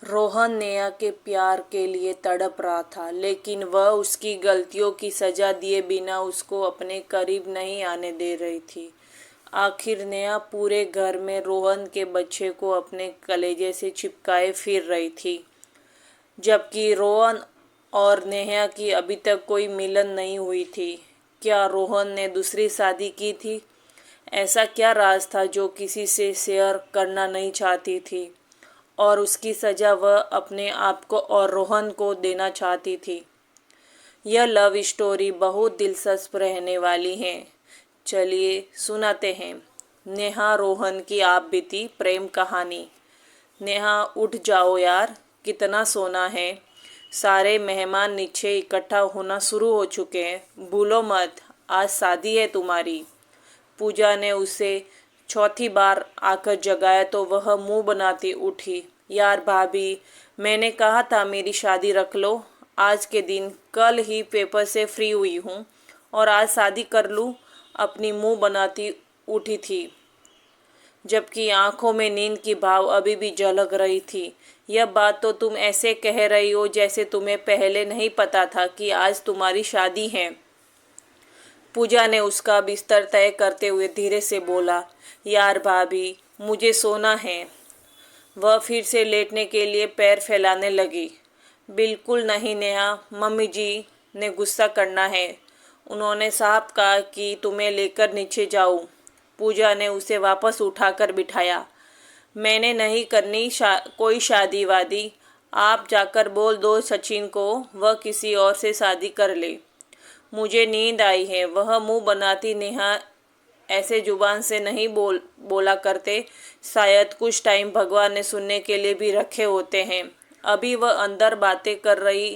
रोहन नेहा के प्यार के लिए तड़प रहा था, लेकिन वह उसकी गलतियों की सजा दिए बिना उसको अपने करीब नहीं आने दे रही थी। आखिर नेहा पूरे घर में रोहन के बच्चे को अपने कलेजे से चिपकाए फिर रही थी, जबकि रोहन और नेहा की अभी तक कोई मिलन नहीं हुई थी। क्या रोहन ने दूसरी शादी की थी? ऐसा क्या राज था जो किसी से शेयर करना नहीं चाहती थी, और उसकी सजा वह अपने आप को और रोहन को देना चाहती थी? यह लव स्टोरी बहुत दिलचस्प रहने वाली है। चलिए सुनाते हैं नेहा रोहन की आप बीती प्रेम कहानी। नेहा उठ जाओ यार, कितना सोना है। सारे मेहमान नीचे इकट्ठा होना शुरू हो चुके हैं, भूलो मत आज शादी है तुम्हारी। पूजा ने उसे चौथी बार आकर जगाया तो वह मुंह बनाती उठी। यार भाभी, मैंने कहा था मेरी शादी रख लो। आज के दिन कल ही पेपर से फ्री हुई हूँ और आज शादी कर लूँ, अपनी मुंह बनाती उठी थी, जबकि आंखों में नींद की भाव अभी भी झलक रही थी। यह बात तो तुम ऐसे कह रही हो जैसे तुम्हें पहले नहीं पता था कि आज तुम्हारी शादी है। पूजा ने उसका बिस्तर तय करते हुए धीरे से बोला। यार भाभी, मुझे सोना है। वह फिर से लेटने के लिए पैर फैलाने लगी। बिल्कुल नहीं नेहा, मम्मी जी ने गुस्सा करना है। उन्होंने साफ कहा कि तुम्हें लेकर नीचे जाऊं। पूजा ने उसे वापस उठाकर बिठाया। मैंने नहीं करनी कोई शादी वादी। आप जाकर बोल दो सचिन को वह किसी और से शादी कर ले। मुझे नींद आई है। वह मुंह बनाती नेहा ऐसे जुबान से नहीं बोला करते। शायद कुछ टाइम भगवान ने सुनने के लिए भी रखे होते हैं। अभी वह अंदर बातें कर रही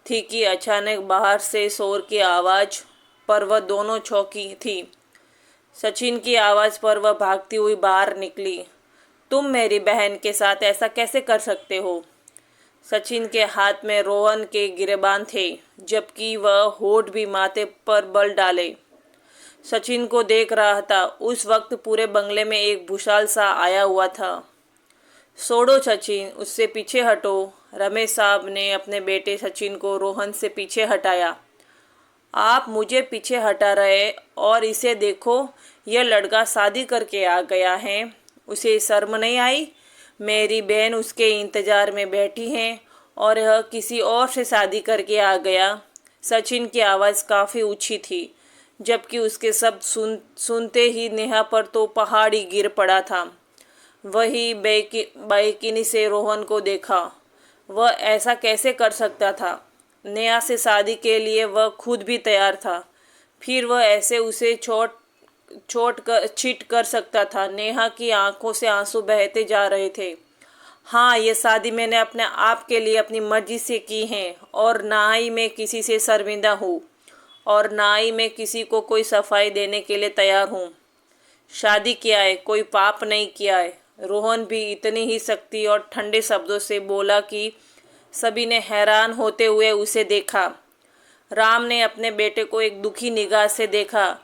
थी कि अचानक बाहर से शोर की आवाज़ पर वह दोनों चौंकी थी। सचिन की आवाज़ पर वह भागती हुई बाहर निकली। तुम मेरी बहन के साथ ऐसा कैसे कर सकते हो? सचिन के हाथ में रोहन के गिरेबान थे, जबकि वह होठ भी माथे पर बल डाले सचिन को देख रहा था। उस वक्त पूरे बंगले में एक भूचाल सा आया हुआ था। छोड़ो सचिन, उससे पीछे हटो। रमेश साहब ने अपने बेटे सचिन को रोहन से पीछे हटाया। आप मुझे पीछे हटा रहे, और इसे देखो, यह लड़का शादी करके आ गया है। उसे शर्म नहीं आई? मेरी बहन उसके इंतजार में बैठी है और यह किसी और से शादी करके आ गया। सचिन की आवाज़ काफ़ी ऊंची थी, जबकि उसके शब्द सुनते ही नेहा पर तो पहाड़ ही गिर पड़ा था। वही बेयकीनी से रोहन को देखा। वह ऐसा कैसे कर सकता था? नेहा से शादी के लिए वह खुद भी तैयार था, फिर वह ऐसे उसे चीट कर सकता था? नेहा की आंखों से आंसू बहते जा रहे थे। हाँ, ये शादी मैंने अपने आप के लिए अपनी मर्जी से की है, और ना ही मैं किसी से शर्मिंदा हूँ, और ना ही मैं किसी को कोई सफाई देने के लिए तैयार हूँ। शादी किया है, कोई पाप नहीं किया है। रोहन भी इतनी ही सख्ती और ठंडे शब्दों से बोला कि सभी ने हैरान होते हुए उसे देखा। राम ने अपने बेटे को एक दुखी निगाह से देखा।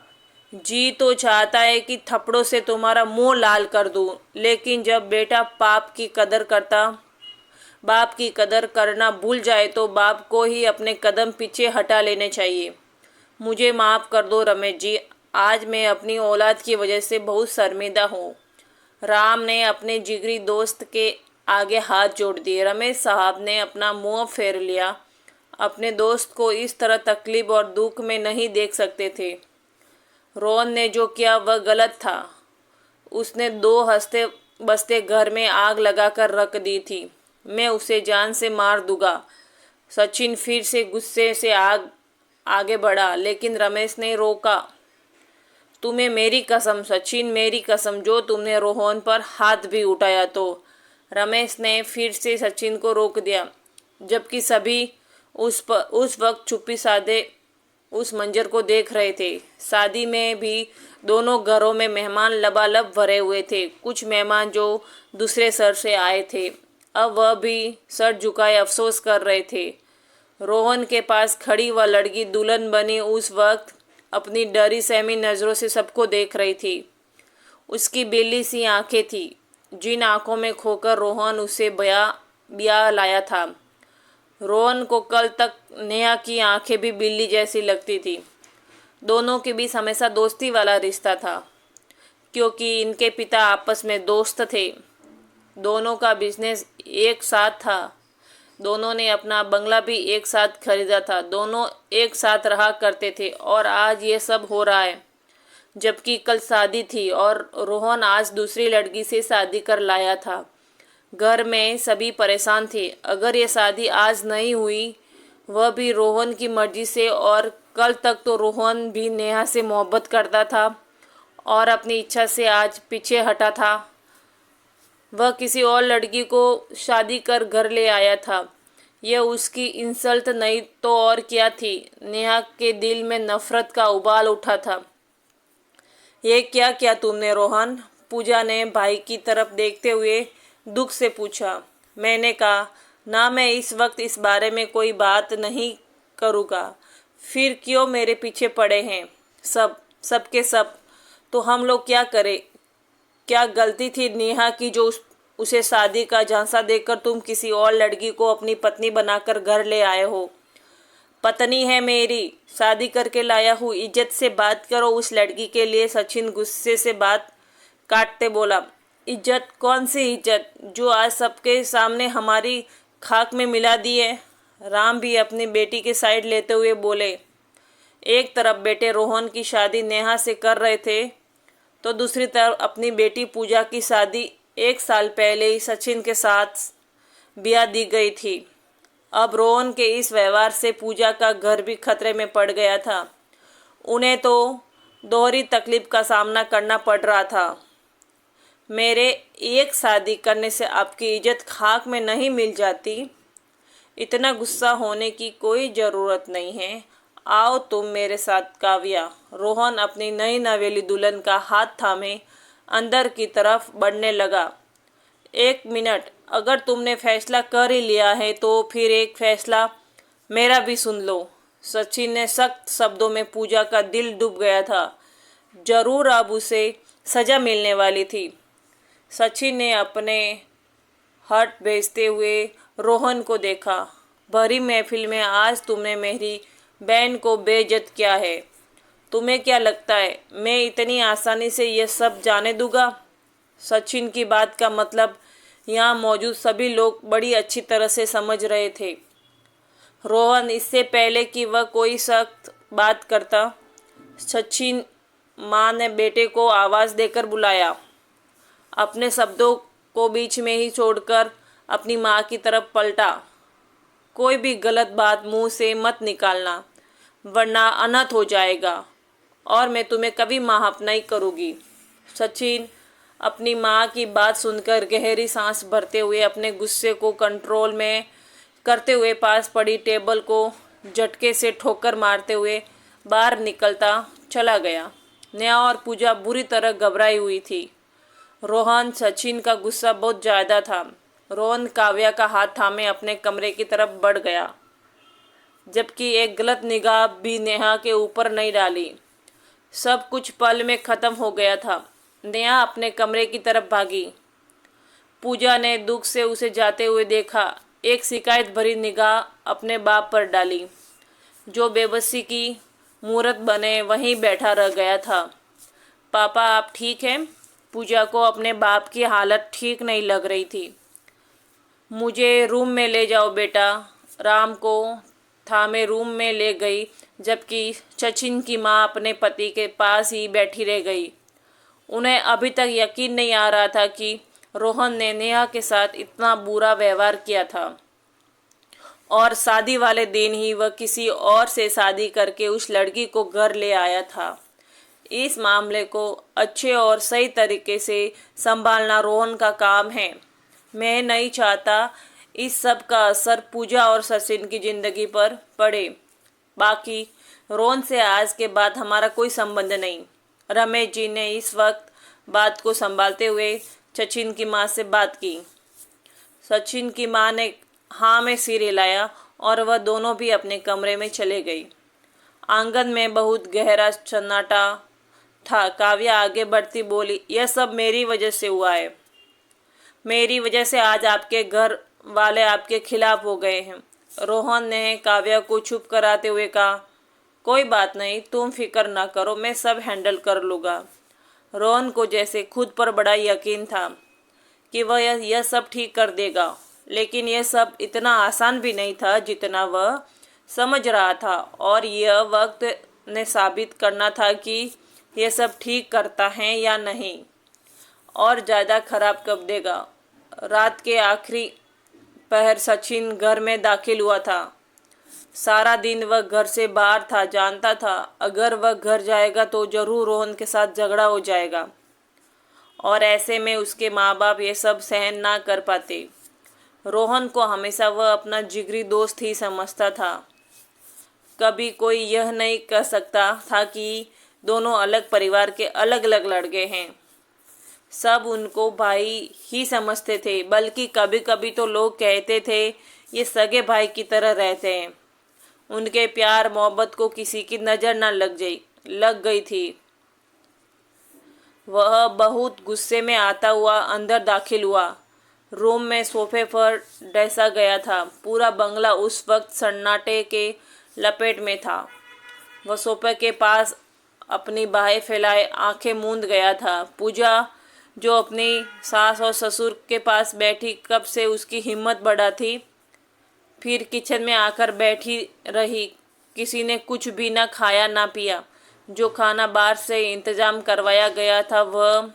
जी तो चाहता है कि थप्पड़ों से तुम्हारा मुंह लाल कर दूं, लेकिन जब बेटा बाप की कदर करना भूल जाए तो बाप को ही अपने कदम पीछे हटा लेने चाहिए। मुझे माफ़ कर दो रमेश जी, आज मैं अपनी औलाद की वजह से बहुत शर्मिंदा हूँ। राम ने अपने जिगरी दोस्त के आगे हाथ जोड़ दिए। रमेश साहब ने अपना मुंह फेर लिया। अपने दोस्त को इस तरह तकलीफ और दुख में नहीं देख सकते थे। रोहन ने जो किया वह गलत था। उसने दो हंसते बसते घर में आग लगाकर रख दी थी। मैं उसे जान से मार दूंगा। सचिन फिर से गुस्से से आगे बढ़ा, लेकिन रमेश ने रोका। तुम्हें मेरी कसम सचिन, मेरी कसम, जो तुमने रोहन पर हाथ भी उठाया तो। रमेश ने फिर से सचिन को रोक दिया, जबकि सभी उस वक्त चुप्पी साधे उस मंजर को देख रहे थे। शादी में भी दोनों घरों में मेहमान लबालब भरे हुए थे। कुछ मेहमान जो दूसरे शहर से आए थे, अब वह भी सर झुकाए अफसोस कर रहे थे। रोहन के पास खड़ी वह लड़की दुल्हन बनी उस वक्त अपनी डरी सहमी नज़रों से सबको देख रही थी। उसकी बिल्ली सी आंखें थी, जिन आंखों में खोकर रोहन उसे बया ब्याह लाया था। रोहन को कल तक नेहा की आंखें भी बिल्ली जैसी लगती थी। दोनों के बीच हमेशा दोस्ती वाला रिश्ता था, क्योंकि इनके पिता आपस में दोस्त थे। दोनों का बिजनेस एक साथ था। दोनों ने अपना बंगला भी एक साथ खरीदा था। दोनों एक साथ रहा करते थे और आज ये सब हो रहा है, जबकि कल शादी थी और रोहन आज दूसरी लड़की से शादी कर लाया था। घर में सभी परेशान थे। अगर ये शादी आज नहीं हुई, वह भी रोहन की मर्जी से, और कल तक तो रोहन भी नेहा से मोहब्बत करता था और अपनी इच्छा से आज पीछे हटा था। वह किसी और लड़की को शादी कर घर ले आया था। यह उसकी इंसल्ट नहीं तो और क्या थी। नेहा के दिल में नफरत का उबाल उठा था। ये क्या किया तुमने रोहन? पूजा ने भाई की तरफ देखते हुए दुख से पूछा। मैंने कहा ना, मैं इस वक्त इस बारे में कोई बात नहीं करूँगा। फिर क्यों मेरे पीछे पड़े हैं सबके सब? तो हम लोग क्या करें? क्या गलती थी नेहा की जो उसे शादी का झांसा देकर तुम किसी और लड़की को अपनी पत्नी बनाकर घर ले आए हो? पत्नी है मेरी, शादी करके लाया हूँ। इज्जत से बात करो उस लड़की के लिए। सचिन गुस्से से बात काटते बोला। इज्जत? कौन सी इज्जत जो आज सबके सामने हमारी खाक में मिला दी है? राम भी अपनी बेटी की साइड लेते हुए बोले। एक तरफ बेटे रोहन की शादी नेहा से कर रहे थे, तो दूसरी तरफ अपनी बेटी पूजा की शादी 1 साल पहले ही सचिन के साथ ब्याह दी गई थी। अब रोहन के इस व्यवहार से पूजा का घर भी खतरे में पड़ गया था। उन्हें तो दोहरी तकलीफ का सामना करना पड़ रहा था। मेरे एक शादी करने से आपकी इज्जत खाक में नहीं मिल जाती? इतना गुस्सा होने की कोई ज़रूरत नहीं है। आओ तुम मेरे साथ काव्या। रोहन अपनी नई नवेली दुल्हन का हाथ थामे अंदर की तरफ बढ़ने लगा। 1 मिनट, अगर तुमने फैसला कर ही लिया है तो फिर एक फैसला मेरा भी सुन लो। सचिन ने सख्त शब्दों में पूजा का दिल डूब गया था। जरूर अब उसे सजा मिलने वाली थी। सचिन ने अपने हट भेजते हुए रोहन को देखा। भरी महफिल में आज तुमने मेरी बहन को बेइज्जत किया है। तुम्हें क्या लगता है मैं इतनी आसानी से यह सब जाने दूंगा? सचिन की बात का मतलब यहाँ मौजूद सभी लोग बड़ी अच्छी तरह से समझ रहे थे। रोहन, इससे पहले कि वह कोई सख्त बात करता, सचिन माँ ने बेटे को आवाज़ देकर बुलाया। अपने शब्दों को बीच में ही छोड़कर अपनी माँ की तरफ पलटा। कोई भी गलत बात मुंह से मत निकालना, वरना अनर्थ हो जाएगा और मैं तुम्हें कभी माफ़ नहीं करूँगी। सचिन अपनी माँ की बात सुनकर गहरी सांस भरते हुए अपने गुस्से को कंट्रोल में करते हुए पास पड़ी टेबल को झटके से ठोकर मारते हुए बाहर निकलता चला गया। नेहा और पूजा बुरी तरह घबराई हुई थी। रोहन, सचिन का गुस्सा बहुत ज़्यादा था। रोहन काव्या का हाथ थामे अपने कमरे की तरफ बढ़ गया, जबकि एक गलत निगाह भी नेहा के ऊपर नहीं डाली। सब कुछ पल में ख़त्म हो गया था। नेहा अपने कमरे की तरफ भागी। पूजा ने दुख से उसे जाते हुए देखा। एक शिकायत भरी निगाह अपने बाप पर डाली, जो बेबसी की मूरत बने वहीं बैठा रह गया था। पापा, आप ठीक हैं? पूजा को अपने बाप की हालत ठीक नहीं लग रही थी। मुझे रूम में ले जाओ बेटा। राम को थामे रूम में ले गई, जबकि सचिन की माँ अपने पति के पास ही बैठी रह गई। उन्हें अभी तक यकीन नहीं आ रहा था कि रोहन ने नेहा के साथ इतना बुरा व्यवहार किया था और शादी वाले दिन ही वह किसी और से शादी करके उस लड़की को घर ले आया था। इस मामले को अच्छे और सही तरीके से संभालना रोहन का काम है। मैं नहीं चाहता इस सब का असर पूजा और सचिन की ज़िंदगी पर पड़े। बाकी रोहन से आज के बाद हमारा कोई संबंध नहीं। रमेश जी ने इस वक्त बात को संभालते हुए सचिन की माँ से बात की। सचिन की माँ ने हाँ में सिर हिलाया और वह दोनों भी अपने कमरे में चले गई। आंगन में बहुत गहरा सन्नाटा था। काव्या आगे बढ़ती बोली, यह सब मेरी वजह से हुआ है। मेरी वजह से आज आपके घर वाले आपके खिलाफ हो गए हैं। रोहन ने काव्या को चुप कराते हुए कहा, कोई बात नहीं, तुम फिक्र ना करो, मैं सब हैंडल कर लूँगा। रोहन को जैसे खुद पर बड़ा यकीन था कि वह यह सब ठीक कर देगा, लेकिन यह सब इतना आसान भी नहीं था जितना वह समझ रहा था, और यह वक्त ने साबित करना था कि यह सब ठीक करता है या नहीं, और ज़्यादा खराब कब देगा। रात के आखिरी पहर सचिन घर में दाखिल हुआ था। सारा दिन वह घर से बाहर था, जानता था अगर वह घर जाएगा तो जरूर रोहन के साथ झगड़ा हो जाएगा, और ऐसे में उसके माँ बाप ये सब सहन ना कर पाते। रोहन को हमेशा वह अपना जिगरी दोस्त ही समझता था। कभी कोई यह नहीं कह सकता था कि दोनों अलग परिवार के अलग अलग लड़के हैं। सब उनको भाई ही समझते थे, बल्कि कभी कभी तो लोग कहते थे ये सगे भाई की तरह रहते हैं। उनके प्यार मोहब्बत को किसी की नज़र न लग गई थी। वह बहुत गुस्से में आता हुआ अंदर दाखिल हुआ। रूम में सोफे पर डसा गया था। पूरा बंगला उस वक्त सन्नाटे के लपेट में था। वह सोफे के पास अपनी बाहें फैलाए आंखें मूंद गया था। पूजा, जो अपनी सास और ससुर के पास बैठी, कब से उसकी हिम्मत बढ़ा थी, फिर किचन में आकर बैठी रही। किसी ने कुछ भी ना खाया ना पिया। जो खाना बाहर से इंतजाम करवाया गया था वह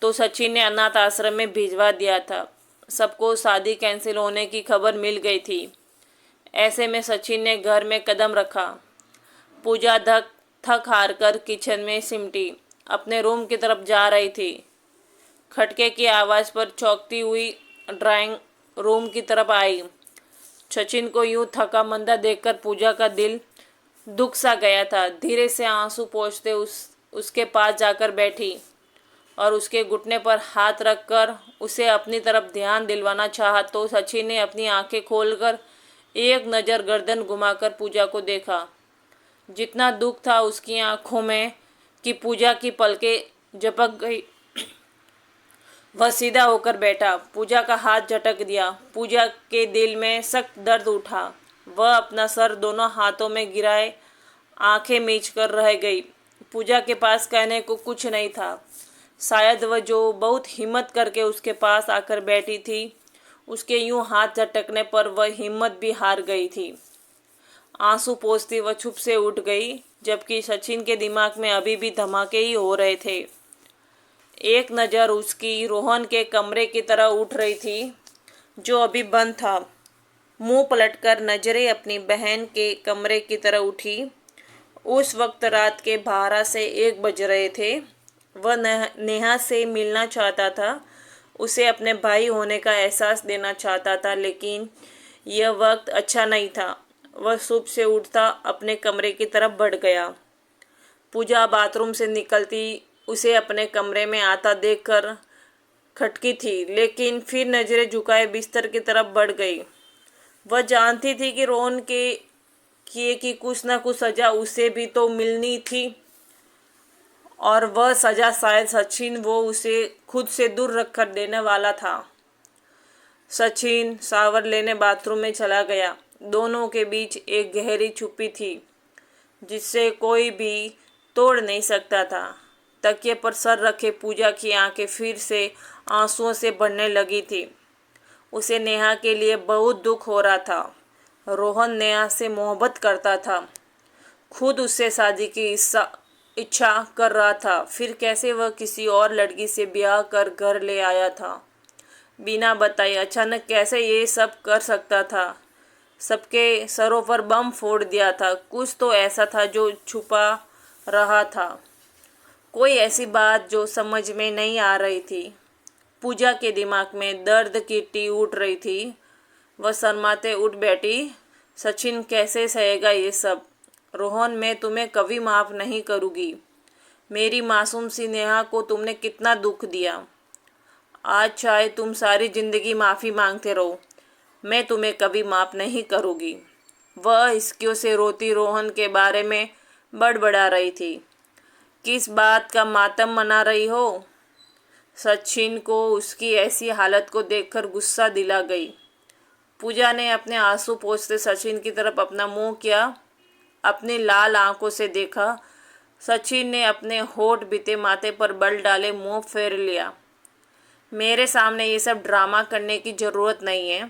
तो सचिन ने अनाथ आश्रम में भिजवा दिया था। सबको शादी कैंसिल होने की खबर मिल गई थी। ऐसे में सचिन ने घर में कदम रखा। पूजा थक हार कर किचन में सिमटी अपने रूम की तरफ जा रही थी। खटके की आवाज़ पर चौंकती हुई ड्राइंग रूम की तरफ आई। सचिन को यूं थका मंदा देखकर पूजा का दिल दुख सा गया था। धीरे से आंसू पोंछते उसके पास जाकर बैठी और उसके घुटने पर हाथ रखकर उसे अपनी तरफ ध्यान दिलवाना चाहा तो सचिन ने अपनी आंखें खोलकर एक नज़र गर्दन घुमाकर पूजा को देखा। जितना दुख था उसकी आंखों में कि पूजा की पलकें झपक गई। वह सीधा होकर बैठा, पूजा का हाथ झटक दिया। पूजा के दिल में सख्त दर्द उठा। वह अपना सर दोनों हाथों में गिराए आंखें मीच कर रह गई। पूजा के पास कहने को कुछ नहीं था। शायद वह जो बहुत हिम्मत करके उसके पास आकर बैठी थी, उसके यूं हाथ झटकने पर वह हिम्मत भी हार गई थी। आंसू पोंछती वह चुप से उठ गई, जबकि सचिन के दिमाग में अभी भी धमाके ही हो रहे थे। एक नज़र उसकी रोहन के कमरे की तरह उठ रही थी, जो अभी बंद था। मुंह पलटकर नजरें अपनी बहन के कमरे की तरह उठी। उस वक्त रात के 12 से 1 बज रहे थे। वह नेहा से मिलना चाहता था, उसे अपने भाई होने का एहसास देना चाहता था, लेकिन यह वक्त अच्छा नहीं था। वह सुबह से उठता अपने कमरे की तरफ बढ़ गया। पूजा बाथरूम से निकलती उसे अपने कमरे में आता देखकर खटकी थी, लेकिन फिर नजरें झुकाए बिस्तर की तरफ बढ़ गई। वह जानती थी कि रोहन के किए की कुछ न कुछ सजा उसे भी तो मिलनी थी, और वह सजा शायद सचिन वो उसे खुद से दूर रखकर देने वाला था। सचिन शावर लेने बाथरूम में चला गया। दोनों के बीच एक गहरी चुप्पी थी, जिससे कोई भी तोड़ नहीं सकता था। तकिए पर सर रखे पूजा की आंखें फिर से आंसुओं से भरने लगी थी। उसे नेहा के लिए बहुत दुख हो रहा था। रोहन नेहा से मोहब्बत करता था, खुद उससे शादी की इच्छा कर रहा था। फिर कैसे वह किसी और लड़की से ब्याह कर घर ले आया था, बिना बताए अचानक कैसे ये सब कर सकता था। सबके सरों पर बम फोड़ दिया था। कुछ तो ऐसा था जो छुपा रहा था, कोई ऐसी बात जो समझ में नहीं आ रही थी। पूजा के दिमाग में दर्द की टी उठ रही थी। वह शर्माते उठ बैठी। सचिन कैसे सहेगा ये सब? रोहन, मैं तुम्हें कभी माफ़ नहीं करूँगी। मेरी मासूम सी नेहा को तुमने कितना दुख दिया। आज चाहे तुम सारी ज़िंदगी माफ़ी मांगते रहो, मैं तुम्हें कभी माफ़ नहीं करूँगी। वह हिचकियों से रोती रोहन के बारे में बड़बड़ा रही थी। किस बात का मातम मना रही हो? सचिन को उसकी ऐसी हालत को देखकर गुस्सा दिला गई। पूजा ने अपने आंसू पोंछते सचिन की तरफ अपना मुंह किया, अपनी लाल आंखों से देखा। सचिन ने अपने होठ बीते माथे पर बल डाले मुंह फेर लिया। मेरे सामने ये सब ड्रामा करने की ज़रूरत नहीं है।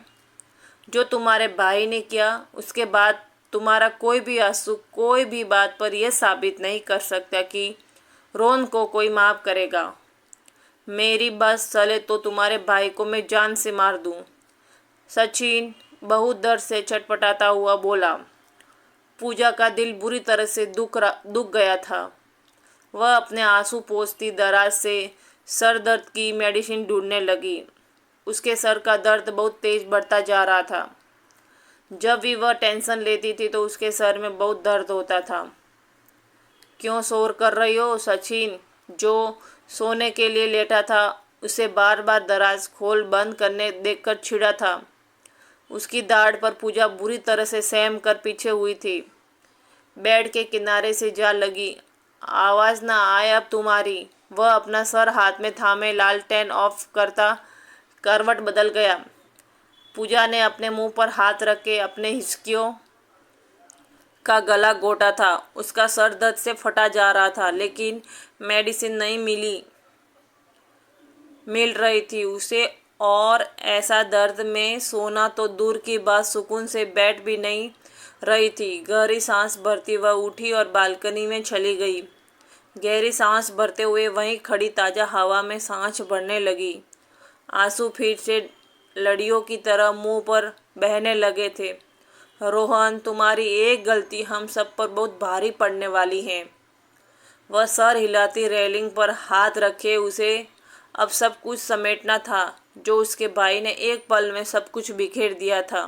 जो तुम्हारे भाई ने किया उसके बाद तुम्हारा कोई भी आंसू कोई भी बात पर यह साबित नहीं कर सकता कि रोहन को कोई माफ़ करेगा। मेरी बात चले तो तुम्हारे भाई को मैं जान से मार दूं। सचिन बहुत दर्द से छटपटाता हुआ बोला। पूजा का दिल बुरी तरह से दुख गया था। वह अपने आंसू पोंछती दराज से सर दर्द की मेडिसिन ढूंढने लगी। उसके सर का दर्द बहुत तेज बढ़ता जा रहा था। जब भी वह टेंशन लेती थी तो उसके सर में बहुत दर्द होता था। क्यों शोर कर रही हो? सचिन जो सोने के लिए लेटा था उसे बार बार दराज खोल बंद करने देखकर छिड़ा था। उसकी दाढ़ पर पूजा बुरी तरह से सहम कर पीछे हुई थी। बेड के किनारे से जा लगी। आवाज़ ना आए अब तुम्हारी। वह अपना सर हाथ में थामे लालटेन ऑफ करता करवट बदल गया। पूजा ने अपने मुंह पर हाथ रख के अपने हिचकियों का गला घोटा था। उसका सर दर्द से फटा जा रहा था, लेकिन मेडिसिन नहीं मिल रही थी उसे। और ऐसा दर्द में सोना तो दूर की बात सुकून से बैठ भी नहीं रही थी। गहरी सांस भरती वह उठी और बालकनी में चली गई। गहरी सांस भरते हुए वहीं खड़ी ताज़ा हवा में सांस भरने लगी। आंसू फिर से लड़ियों की तरह मुंह पर बहने लगे थे। रोहन, तुम्हारी एक गलती हम सब पर बहुत भारी पड़ने वाली है। वह सर हिलाती रेलिंग पर हाथ रखे उसे अब सब कुछ समेटना था, जो उसके भाई ने एक पल में सब कुछ बिखेर दिया था।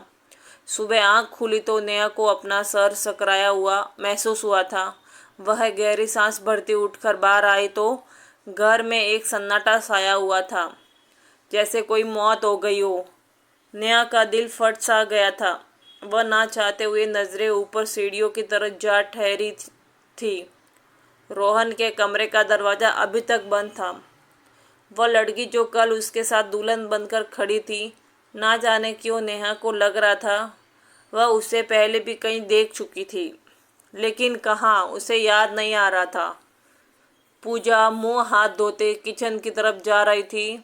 सुबह आंख खुली तो नेहा को अपना सर सकराया हुआ महसूस हुआ था। वह गहरी सांस भरती उठकर बाहर आई तो घर में एक सन्नाटा छाया हुआ था, जैसे कोई मौत हो गई हो। नेहा का दिल फट सा गया था। वह ना चाहते हुए नजरें ऊपर सीढ़ियों की तरफ जा ठहरी थी। रोहन के कमरे का दरवाज़ा अभी तक बंद था। वह लड़की जो कल उसके साथ दुल्हन बनकर खड़ी थी, ना जाने क्यों नेहा को लग रहा था वह उससे पहले भी कहीं देख चुकी थी, लेकिन कहाँ उसे याद नहीं आ रहा था। पूजा मुंह हाथ धोते किचन की तरफ जा रही थी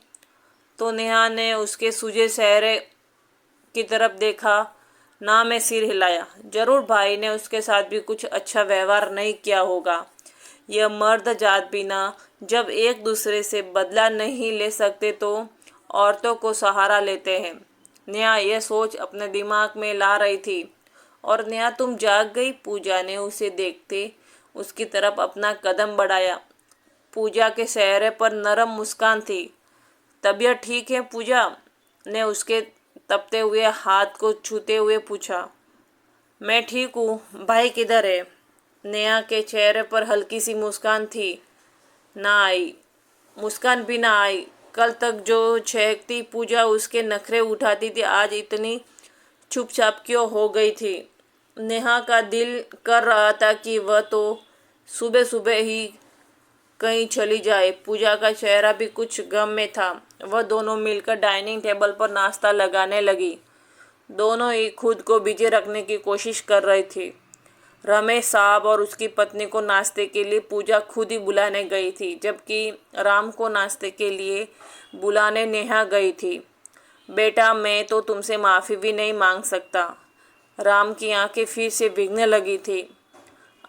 तो नेहा ने उसके सूजे चेहरे की तरफ देखा। ना में सिर हिलाया। जरूर भाई ने उसके साथ भी कुछ अच्छा व्यवहार नहीं किया होगा। यह मर्द जात भी ना जब एक दूसरे से बदला नहीं ले सकते तो औरतों को सहारा लेते हैं। नेहा यह सोच अपने दिमाग में ला रही थी। और नेहा, तुम जाग गई? पूजा ने उसे देखते उसकी तरफ अपना कदम बढ़ाया। पूजा के चेहरे पर नरम मुस्कान थी। तबीयत ठीक है? पूजा ने उसके तपते हुए हाथ को छूते हुए पूछा। मैं ठीक हूँ। भाई किधर है? नेहा के चेहरे पर हल्की सी मुस्कान थी। ना आई। मुस्कान भी ना आई। कल तक जो चहकती पूजा उसके नखरे उठाती थी, आज इतनी चुपचाप क्यों हो गई थी? नेहा का दिल कर रहा था कि वह तो सुबह सुबह ही कहीं चली जाए। पूजा का चेहरा भी कुछ गम में था। वह दोनों मिलकर डाइनिंग टेबल पर नाश्ता लगाने लगी। दोनों ही खुद को बिजी रखने की कोशिश कर रही थी। रमेश साहब और उसकी पत्नी को नाश्ते के लिए पूजा खुद ही बुलाने गई थी, जबकि राम को नाश्ते के लिए बुलाने नेहा गई थी। बेटा, मैं तो तुमसे माफ़ी भी नहीं मांग सकता। राम की आंखें फिर से भीगने लगी थी।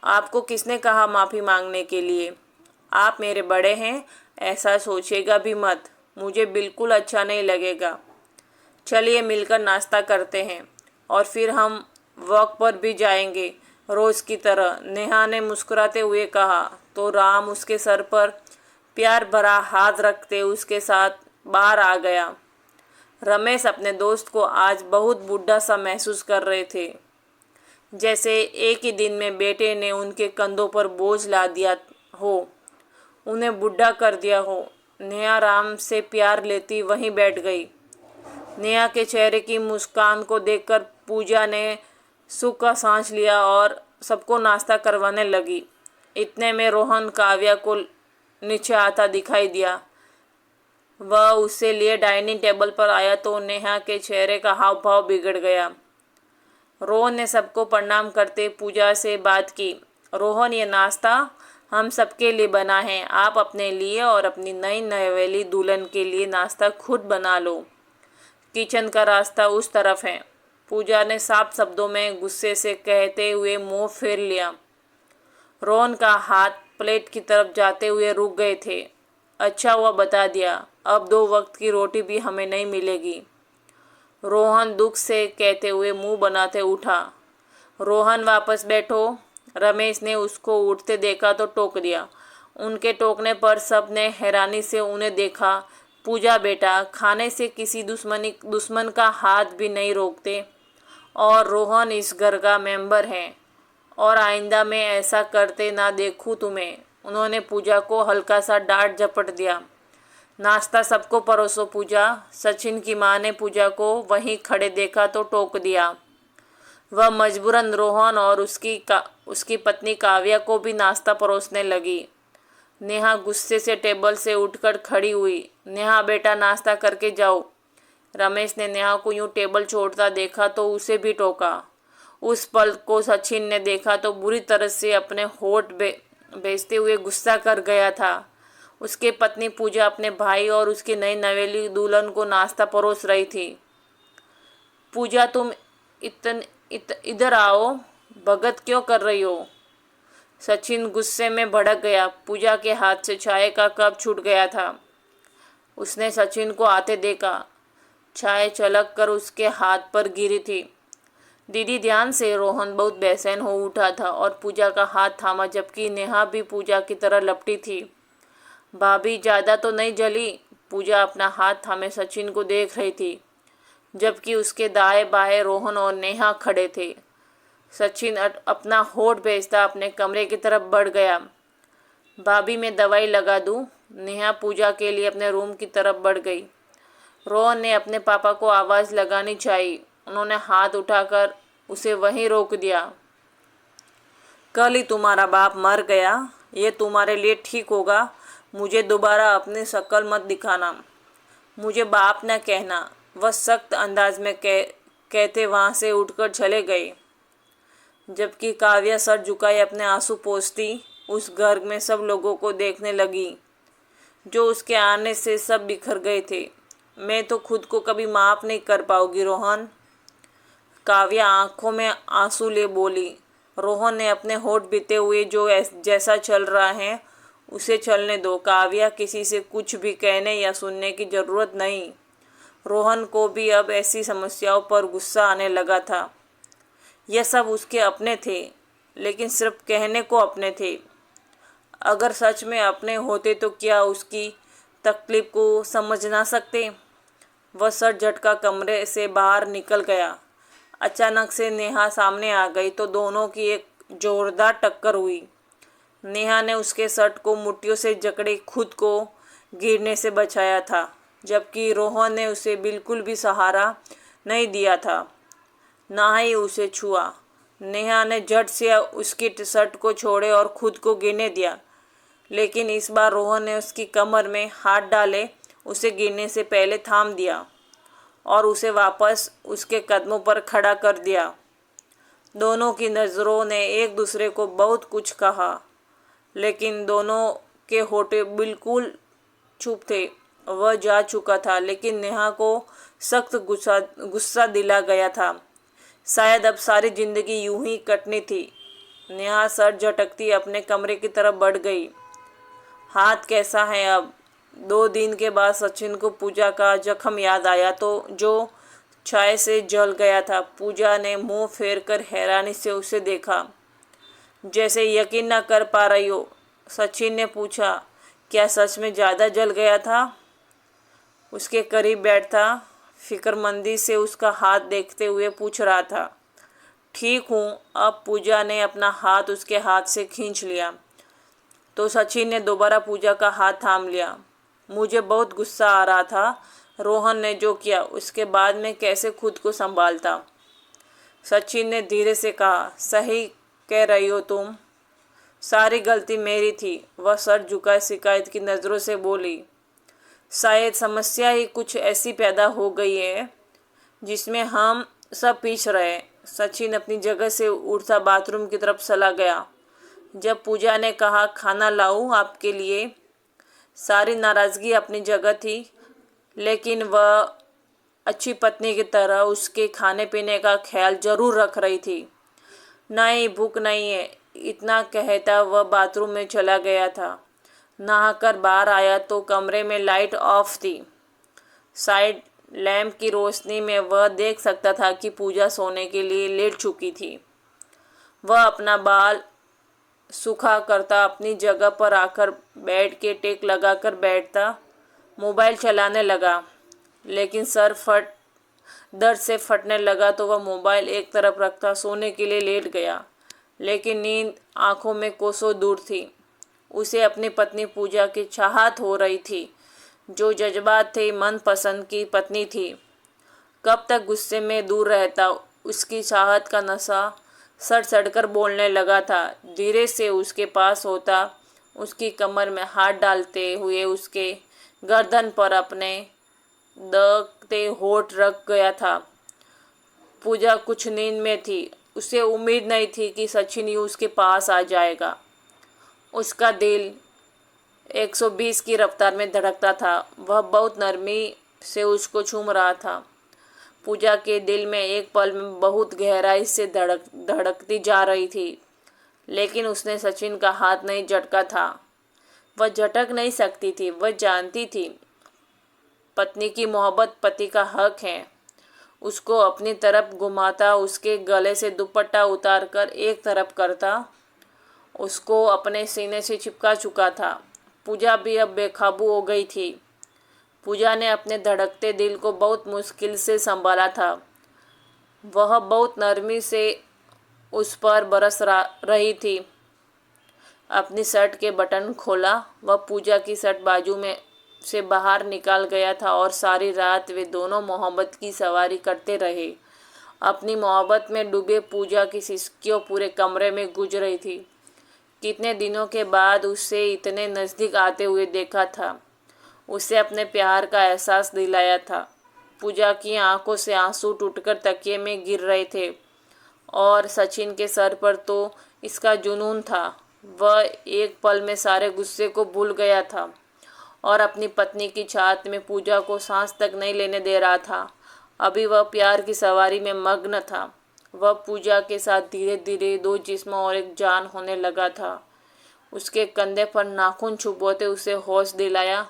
आपको किसने कहा माफ़ी मांगने के लिए? आप मेरे बड़े हैं, ऐसा सोचिएगा भी मत। मुझे बिल्कुल अच्छा नहीं लगेगा। चलिए मिलकर नाश्ता करते हैं और फिर हम वॉक पर भी जाएंगे रोज़ की तरह, नेहा ने मुस्कुराते हुए कहा। तो राम उसके सर पर प्यार भरा हाथ रखते उसके साथ बाहर आ गया। रमेश अपने दोस्त को आज बहुत बूढ़ा सा महसूस कर रहे थे, जैसे एक ही दिन में बेटे ने उनके कंधों पर बोझ ला दिया हो, उन्हें बूढ़ा कर दिया हो। नेहा राम से प्यार लेती वहीं बैठ गई। नेहा के चेहरे की मुस्कान को देखकर पूजा ने सुख का सांस लिया और सबको नाश्ता करवाने लगी। इतने में रोहन काव्या को नीचे आता दिखाई दिया। वह उससे लिए डाइनिंग टेबल पर आया तो नेहा के चेहरे का हाव भाव बिगड़ गया। रोहन ने सबको प्रणाम करते पूजा से बात की। रोहन, ये नाश्ता हम सबके लिए बना है। आप अपने लिए और अपनी नई नवेली दुल्हन के लिए नाश्ता खुद बना लो। किचन का रास्ता उस तरफ है। पूजा ने साफ शब्दों में गुस्से से कहते हुए मुंह फेर लिया। रोहन का हाथ प्लेट की तरफ जाते हुए रुक गए थे। अच्छा हुआ बता दिया, अब 2 वक्त की रोटी भी हमें नहीं मिलेगी। रोहन दुख से कहते हुए मुंह बनाते उठा। रोहन, वापस बैठो। रमेश ने उसको उठते देखा तो टोक दिया। उनके टोकने पर सब ने हैरानी से उन्हें देखा। पूजा बेटा, खाने से किसी दुश्मन का हाथ भी नहीं रोकते, और रोहन इस घर का मेंबर है, और आइंदा में ऐसा करते ना देखूं तुम्हें। उन्होंने पूजा को हल्का सा डांट झपट दिया। नाश्ता सबको परोसो पूजा। सचिन की मां ने पूजा को वहीं खड़े देखा तो टोक दिया। वह मजबूरन रोहन और उसकी पत्नी काव्या को भी नाश्ता परोसने लगी। नेहा गुस्से से टेबल से उठकर खड़ी हुई। नेहा बेटा, नाश्ता करके जाओ। रमेश ने नेहा को यूं टेबल छोड़ता देखा तो उसे भी टोका। उस पल को सचिन ने देखा तो बुरी तरह से अपने होठ बेचते हुए गुस्सा कर गया था। उसकी पत्नी पूजा अपने भाई और उसकी नई नवेली दुल्हन को नाश्ता परोस रही थी। पूजा, तुम इधर आओ, भगत क्यों कर रही हो? सचिन गुस्से में भड़क गया। पूजा के हाथ से चाय का कप छूट गया था। उसने सचिन को आते देखा। चाय छलक कर उसके हाथ पर गिरी थी। दीदी, ध्यान से। रोहन बहुत बेचैन हो उठा था और पूजा का हाथ थामा, जबकि नेहा भी पूजा की तरह लपटी थी। भाभी, ज़्यादा तो नहीं जली? पूजा अपना हाथ थामे सचिन को देख रही थी, जबकि उसके दाएं बाएं रोहन और नेहा खड़े थे। सचिन अपना होठ बेचता अपने कमरे की तरफ बढ़ गया। भाभी, मैं दवाई लगा दूं? नेहा पूजा के लिए अपने रूम की तरफ बढ़ गई। रोहन ने अपने पापा को आवाज़ लगानी चाहिए। उन्होंने हाथ उठाकर उसे वहीं रोक दिया। कल ही तुम्हारा बाप मर गया, ये तुम्हारे लिए ठीक होगा। मुझे दोबारा अपनी शक्ल मत दिखाना। मुझे बाप न कहना। वह सख्त अंदाज में कहते वहाँ से उठकर चले गए, जबकि काव्या सर झुकाए अपने आंसू पोंछती उस घर में सब लोगों को देखने लगी, जो उसके आने से सब बिखर गए थे। मैं तो खुद को कभी माफ़ नहीं कर पाऊंगी रोहन। काव्या आंखों में आंसू ले बोली। रोहन ने अपने होठ बीते हुए, जो जैसा चल रहा है उसे चलने दो। काव्या, किसी से कुछ भी कहने या सुनने की ज़रूरत नहीं। रोहन को भी अब ऐसी समस्याओं पर गुस्सा आने लगा था। यह सब उसके अपने थे, लेकिन सिर्फ कहने को अपने थे। अगर सच में अपने होते तो क्या उसकी तकलीफ को समझ ना सकते? वह सर झटका कमरे से बाहर निकल गया। अचानक से नेहा सामने आ गई तो दोनों की एक जोरदार टक्कर हुई। नेहा ने उसके शर्ट को मुट्ठियों से जकड़े खुद को गिरने से बचाया था, जबकि रोहन ने उसे बिल्कुल भी सहारा नहीं दिया था, ना ही उसे छुआ। नेहा ने झट से उसकी शर्ट को छोड़े और खुद को गिरने दिया, लेकिन इस बार रोहन ने उसकी कमर में हाथ डाले उसे गिरने से पहले थाम दिया और उसे वापस उसके कदमों पर खड़ा कर दिया। दोनों की नज़रों ने एक दूसरे को बहुत कुछ कहा, लेकिन दोनों के होठे बिल्कुल चुप थे। वह जा चुका था, लेकिन नेहा को सख्त गुस्सा दिला गया था। शायद अब सारी जिंदगी यूं ही कटनी थी। नेहा सर झटकती अपने कमरे की तरफ बढ़ गई। हाथ कैसा है अब? 2 दिन के बाद सचिन को पूजा का जख्म याद आया तो जो छाये से जल गया था। पूजा ने मुंह फेरकर हैरानी से उसे देखा, जैसे यकीन न कर पा रही हो। सचिन ने पूछा, क्या सच में ज़्यादा जल गया था? उसके करीब बैठा फिक्रमंदी से उसका हाथ देखते हुए पूछ रहा था। ठीक हूँ अब। पूजा ने अपना हाथ उसके हाथ से खींच लिया तो सचिन ने दोबारा पूजा का हाथ थाम लिया। मुझे बहुत गुस्सा आ रहा था रोहन ने जो किया, उसके बाद मैं कैसे खुद को संभालता। सचिन ने धीरे से कहा, सही कह रही हो तुम, सारी गलती मेरी थी। वह सर झुकाए शिकायत की नज़रों से बोली। शायद समस्या ही कुछ ऐसी पैदा हो गई है जिसमें हम सब पीछ रहे हैं। सचिन अपनी जगह से उठता बाथरूम की तरफ चला गया। जब पूजा ने कहा खाना लाऊं आपके लिए, सारी नाराज़गी अपनी जगह थी, लेकिन वह अच्छी पत्नी की तरह उसके खाने पीने का ख्याल जरूर रख रही थी। नहीं, भूख नहीं है, इतना कहता वह बाथरूम में चला गया था। नहाकर बाहर आया तो कमरे में लाइट ऑफ थी। साइड लैंप की रोशनी में वह देख सकता था कि पूजा सोने के लिए लेट चुकी थी। वह अपना बाल सूखा करता अपनी जगह पर आकर बेड के टेक लगाकर बैठता, मोबाइल चलाने लगा। लेकिन सर दर्द से फटने लगा तो वह मोबाइल एक तरफ रखता सोने के लिए लेट गया। लेकिन नींद आंखों में कोसों दूर थी। उसे अपनी पत्नी पूजा की चाहत हो रही थी, जो जज्बात थे मनपसंद की पत्नी थी। कब तक गुस्से में दूर रहता। उसकी चाहत का नशा सड़ सड़कर बोलने लगा था। धीरे से उसके पास होता, उसकी कमर में हाथ डालते हुए उसके गर्दन पर अपने दबते होठ रख गया था। पूजा कुछ नींद में थी। उसे उम्मीद नहीं थी कि सचिन यूं उसके पास आ जाएगा। उसका दिल 120 की रफ्तार में धड़कता था। वह बहुत नरमी से उसको चूम रहा था। पूजा के दिल में एक पल में बहुत गहराई से धड़कती जा रही थी। लेकिन उसने सचिन का हाथ नहीं झटका था। वह झटक नहीं सकती थी। वह जानती थी पत्नी की मोहब्बत पति का हक है। उसको अपनी तरफ घुमाता, उसके गले से दुपट्टा उतारकर एक तरफ करता, उसको अपने सीने से चिपका चुका था। पूजा भी अब बेकाबू हो गई थी। पूजा ने अपने धड़कते दिल को बहुत मुश्किल से संभाला था। वह बहुत नरमी से उस पर बरस रही थी। अपनी शर्ट के बटन खोला। वह पूजा की शर्ट बाजू में से बाहर निकाल गया था और सारी रात वे दोनों मोहब्बत की सवारी करते रहे। अपनी मोहब्बत में डूबे पूजा की सिसकियों पूरे कमरे में गूंज रही थी। कितने दिनों के बाद उसे इतने नज़दीक आते हुए देखा था। उसे अपने प्यार का एहसास दिलाया था। पूजा की आंखों से आंसू टूटकर तकिए में गिर रहे थे और सचिन के सर पर तो इसका जुनून था। वह एक पल में सारे गुस्से को भूल गया था और अपनी पत्नी की छाती में पूजा को सांस तक नहीं लेने दे रहा था। अभी वह प्यार की सवारी में मग्न था। वह पूजा के साथ धीरे धीरे दो जिस्मों और एक जान होने लगा था। उसके कंधे पर नाखून छुपोते उसे होश दिलाया।